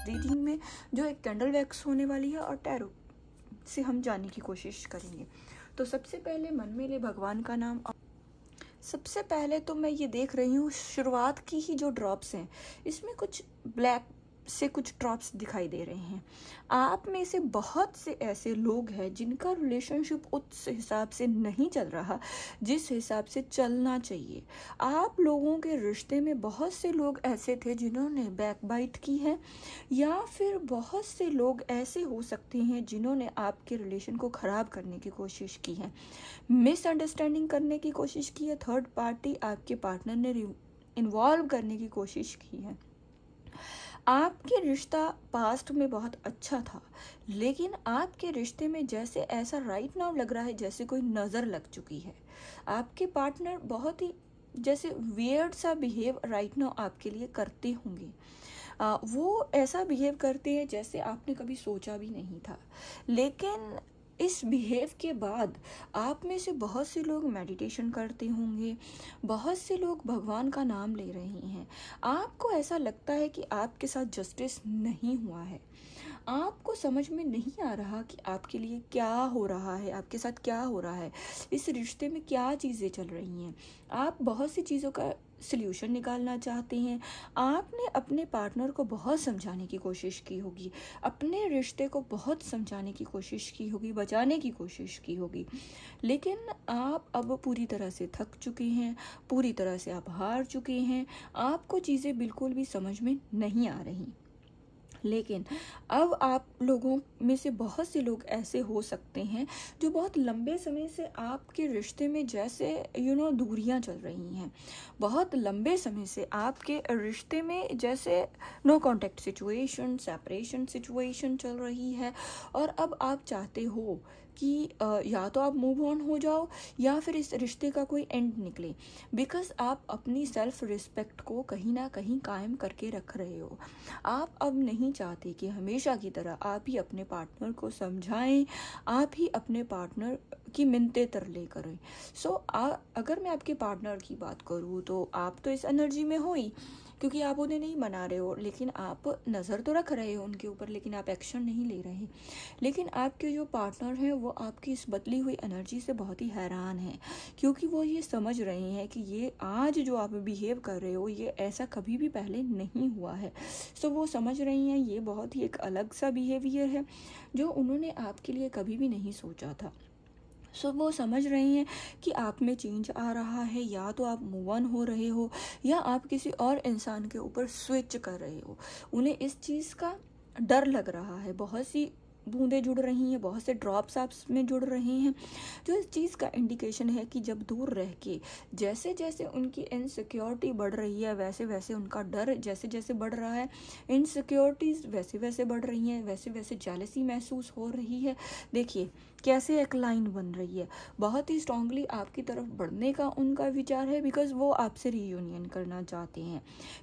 Reading में जो एक कैंडल वैक्स होने वाली है और टैरो से हम जानने की कोशिश करेंगे। तो सबसे पहले मन में ले भगवान का नाम। सबसे पहले तो मैं ये देख रही हूँ शुरुआत की ही जो ड्रॉप्स हैं इसमें कुछ ब्लैक से कुछ ड्रॉप्स दिखाई दे रहे हैं। आप में से बहुत से ऐसे लोग हैं जिनका रिलेशनशिप उस हिसाब से नहीं चल रहा जिस हिसाब से चलना चाहिए। आप लोगों के रिश्ते में बहुत से लोग ऐसे थे जिन्होंने बैकबाइट की है, या फिर बहुत से लोग ऐसे हो सकते हैं जिन्होंने आपके रिलेशन को ख़राब करने की कोशिश की है, मिसअंडरस्टैंडिंग करने की कोशिश की है, थर्ड पार्टी आपके पार्टनर ने इन्वॉल्व करने की कोशिश की है। आपके रिश्ता पास्ट में बहुत अच्छा था, लेकिन आपके रिश्ते में जैसे ऐसा राइट नाउ लग रहा है जैसे कोई नज़र लग चुकी है। आपके पार्टनर बहुत ही जैसे वियर्ड सा बिहेव राइट नाउ आपके लिए करते होंगे। वो ऐसा बिहेव करते हैं जैसे आपने कभी सोचा भी नहीं था। लेकिन इस बिहेव के बाद आप में से बहुत से लोग मेडिटेशन करते होंगे, बहुत से लोग भगवान का नाम ले रहे हैं। आपको ऐसा लगता है कि आपके साथ जस्टिस नहीं हुआ है। आपको समझ में नहीं आ रहा कि आपके लिए क्या हो रहा है, आपके साथ क्या हो रहा है, इस रिश्ते में क्या चीज़ें चल रही हैं। आप बहुत सी चीज़ों का सल्यूशन निकालना चाहते हैं। आपने अपने पार्टनर को बहुत समझाने की कोशिश की होगी, अपने रिश्ते को बहुत समझाने की कोशिश की होगी, बचाने की कोशिश की होगी, लेकिन आप अब पूरी तरह से थक चुके हैं, पूरी तरह से आप हार चुके हैं। आपको चीज़ें बिल्कुल भी समझ में नहीं आ रही। लेकिन अब आप लोगों में से बहुत से लोग ऐसे हो सकते हैं जो बहुत लंबे समय से आपके रिश्ते में जैसे दूरियां चल रही हैं। बहुत लंबे समय से आपके रिश्ते में जैसे no contact situation, separation situation चल रही है, और अब आप चाहते हो कि या तो आप मूव ऑन हो जाओ या फिर इस रिश्ते का कोई एंड निकले, बिकॉज आप अपनी सेल्फ रिस्पेक्ट को कहीं ना कहीं कायम करके रख रहे हो। आप अब नहीं चाहते कि हमेशा की तरह आप ही अपने पार्टनर को समझाएं, आप ही अपने पार्टनर की मिन्नतें तरले करें। अगर मैं आपके पार्टनर की बात करूँ तो आप तो इस एनर्जी में हो ही, क्योंकि आप उन्हें नहीं मना रहे हो, लेकिन आप नज़र तो रख रहे हो उनके ऊपर, लेकिन आप एक्शन नहीं ले रहे। लेकिन आपके जो पार्टनर हैं वो आपकी इस बदली हुई एनर्जी से बहुत ही हैरान हैं, क्योंकि वो ये समझ रहे हैं कि ये आज जो आप बिहेव कर रहे हो ये ऐसा कभी भी पहले नहीं हुआ है। वो समझ रही हैं ये बहुत ही एक अलग सा बिहेवियर है जो उन्होंने आपके लिए कभी भी नहीं सोचा था। वो समझ रही हैं कि आप में चेंज आ रहा है, या तो आप मूव ऑन हो रहे हो या आप किसी और इंसान के ऊपर स्विच कर रहे हो। उन्हें इस चीज़ का डर लग रहा है। बहुत सी बूंदें जुड़ रही हैं, बहुत से ड्रॉप्स आपस में जुड़ रहे हैं, जो इस चीज़ का इंडिकेशन है कि जब दूर रह के जैसे जैसे उनकी इनसिक्योरिटी बढ़ रही है वैसे वैसे उनका डर जैसे जैसे बढ़ रहा है, इनसिक्योरिटीज़ वैसे वैसे बढ़ रही हैं, वैसे वैसे जेलसी महसूस हो रही है। देखिए कैसे एक लाइन बन रही है। बहुत ही स्ट्रांगली आपकी तरफ बढ़ने का उनका विचार है, बिकॉज वो आपसे रीयूनियन करना चाहते हैं,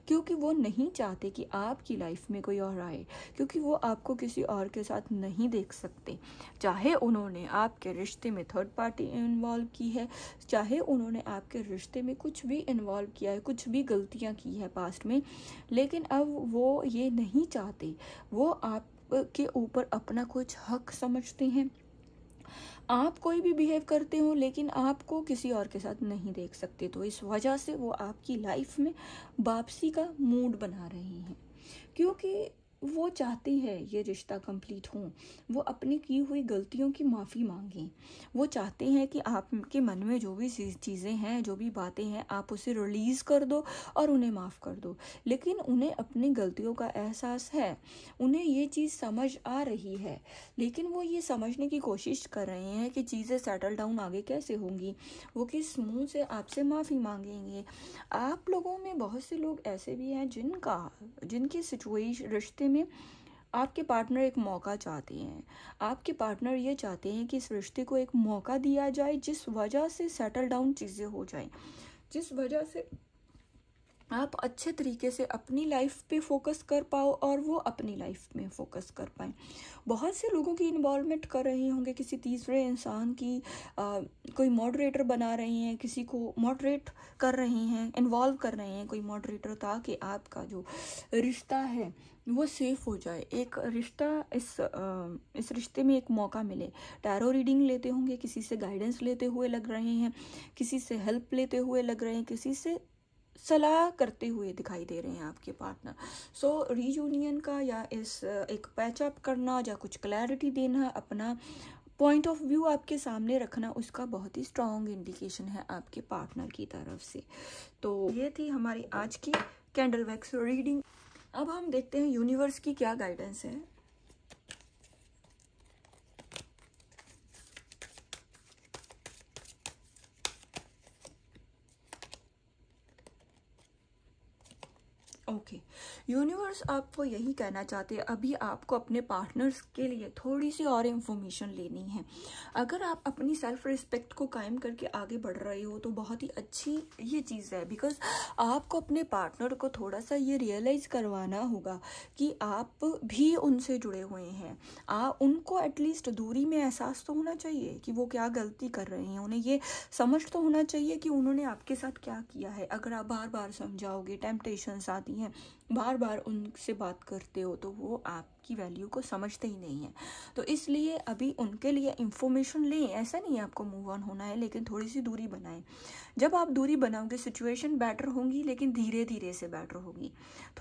क्योंकि वो नहीं चाहते कि आपकी लाइफ में कोई और आए, क्योंकि वो आपको किसी और के साथ नहीं देख सकते। चाहे उन्होंने आपके रिश्ते में थर्ड पार्टी इन्वॉल्व की है, चाहे उन्होंने आपके रिश्ते में कुछ भी इन्वॉल्व किया है, कुछ भी गलतियां की है पास्ट में, लेकिन अब वो ये नहीं चाहते। वो आपके ऊपर अपना कुछ हक समझते हैं। आप कोई भी बिहेव करते हो लेकिन आपको किसी और के साथ नहीं देख सकते, तो इस वजह से वो आपकी लाइफ में वापसी का मूड बना रहे हैं, क्योंकि वो चाहते हैं ये रिश्ता कंप्लीट हो। वो अपनी की हुई गलतियों की माफ़ी मांगें। वो चाहते हैं कि आपके मन में जो भी चीज़ें हैं, जो भी बातें हैं, आप उसे रिलीज़ कर दो और उन्हें माफ़ कर दो। लेकिन उन्हें अपनी गलतियों का एहसास है, उन्हें ये चीज़ समझ आ रही है, लेकिन वो ये समझने की कोशिश कर रहे हैं कि चीज़ें सेटल डाउन आगे कैसे होंगी, वो किस मुँह से आपसे माफ़ी मांगेंगे। आप लोगों में बहुत से लोग ऐसे भी हैं जिनकी सिचुएशन रिश्ते में आपके पार्टनर एक मौका चाहते हैं। आपके पार्टनर ये चाहते हैं कि इस रिश्ते को एक मौका दिया जाए, जिस वजह से सेटल डाउन चीज़ें हो जाएं, जिस वजह से आप अच्छे तरीके से अपनी लाइफ पे फोकस कर पाओ और वो अपनी लाइफ में फोकस कर पाए। बहुत से लोगों की इन्वॉल्वमेंट कर रहे होंगे, किसी तीसरे इंसान की कोई मॉडरेटर बना रही हैं, किसी को मॉडरेट कर रही हैं, इन्वॉल्व कर रहे हैं कोई मॉडरेटर, ताकि आपका जो रिश्ता है वो सेफ हो जाए। एक रिश्ता इस रिश्ते में एक मौका मिले। टैरो रीडिंग लेते होंगे, किसी से गाइडेंस लेते हुए लग रहे हैं, किसी से हेल्प लेते हुए लग रहे हैं, किसी से सलाह करते हुए दिखाई दे रहे हैं आपके पार्टनर। सो रीयूनियन का या इस एक पैचअप करना या कुछ क्लैरिटी देना, अपना पॉइंट ऑफ व्यू आपके सामने रखना, उसका बहुत ही स्ट्रॉन्ग इंडिकेशन है आपके पार्टनर की तरफ से। तो ये थी हमारी आज की कैंडल वैक्स रीडिंग। अब हम देखते हैं यूनिवर्स की क्या गाइडेंस है। ओके, यूनिवर्स आपको यही कहना चाहते हैं, अभी आपको अपने पार्टनर्स के लिए थोड़ी सी और इन्फॉर्मेशन लेनी है। अगर आप अपनी सेल्फ रिस्पेक्ट को कायम करके आगे बढ़ रहे हो तो बहुत ही अच्छी ये चीज़ है, बिकॉज आपको अपने पार्टनर को थोड़ा सा ये रियलाइज़ करवाना होगा कि आप भी उनसे जुड़े हुए हैं। उनको एटलीस्ट दूरी में एहसास तो होना चाहिए कि वो क्या गलती कर रहे हैं, उन्हें ये समझ तो होना चाहिए कि उन्होंने आपके साथ क्या किया है। अगर आप बार बार समझाओगे, टेम्पटेशंस आती हैं, बार बार उनसे बात करते हो, तो वो आपकी वैल्यू को समझते ही नहीं है। तो इसलिए अभी उनके लिए इंफॉर्मेशन लें। ऐसा नहीं है आपको मूव ऑन होना है, लेकिन थोड़ी सी दूरी बनाएं। जब आप दूरी बनाओगे सिचुएशन बेटर होंगी, लेकिन धीरे धीरे से बेटर होगी।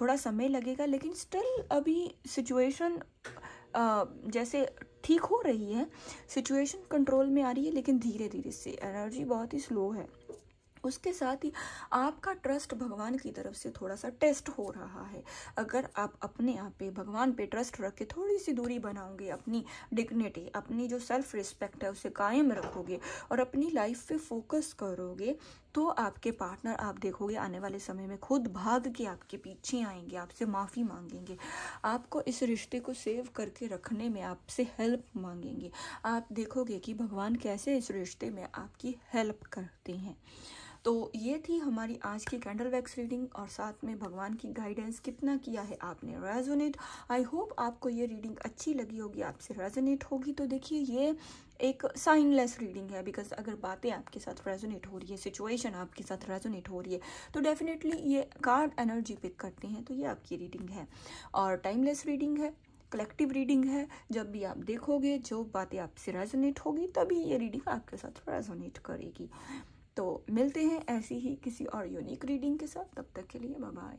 थोड़ा समय लगेगा, लेकिन स्टिल अभी सिचुएशन जैसे ठीक हो रही है, सिचुएशन कंट्रोल में आ रही है, लेकिन धीरे धीरे से। एनर्जी बहुत ही स्लो है। उसके साथ ही आपका ट्रस्ट भगवान की तरफ से थोड़ा सा टेस्ट हो रहा है। अगर आप अपने आप पे, भगवान पे ट्रस्ट रख के थोड़ी सी दूरी बनाओगे, अपनी डिग्निटी, अपनी जो सेल्फ रिस्पेक्ट है उसे कायम रखोगे और अपनी लाइफ पे फोकस करोगे, तो आपके पार्टनर, आप देखोगे आने वाले समय में खुद भाग के आपके पीछे आएंगे, आपसे माफ़ी मांगेंगे, आपको इस रिश्ते को सेव करके रखने में आपसे हेल्प मांगेंगे। आप देखोगे कि भगवान कैसे इस रिश्ते में आपकी हेल्प करते हैं। तो ये थी हमारी आज की कैंडल वैक्स रीडिंग, और साथ में भगवान की गाइडेंस कितना किया है आपने रेजोनेट। आई होप आपको ये रीडिंग अच्छी लगी होगी, आपसे रेजोनेट होगी। तो देखिए, ये एक साइनलेस रीडिंग है, बिकॉज अगर बातें आपके साथ रेजोनेट हो रही है, सिचुएशन आपके साथ रेजोनेट हो रही है, तो डेफिनेटली ये कार्ड एनर्जी पिक करते हैं, तो ये आपकी रीडिंग है। और टाइमलेस रीडिंग है, कलेक्टिव रीडिंग है। जब भी आप देखोगे, जो बातें आपसे रेजोनेट होगी, तभी ये रीडिंग आपके साथ रेजोनेट करेगी। तो मिलते हैं ऐसी ही किसी और यूनिक रीडिंग के साथ। तब तक के लिए बाय बाय।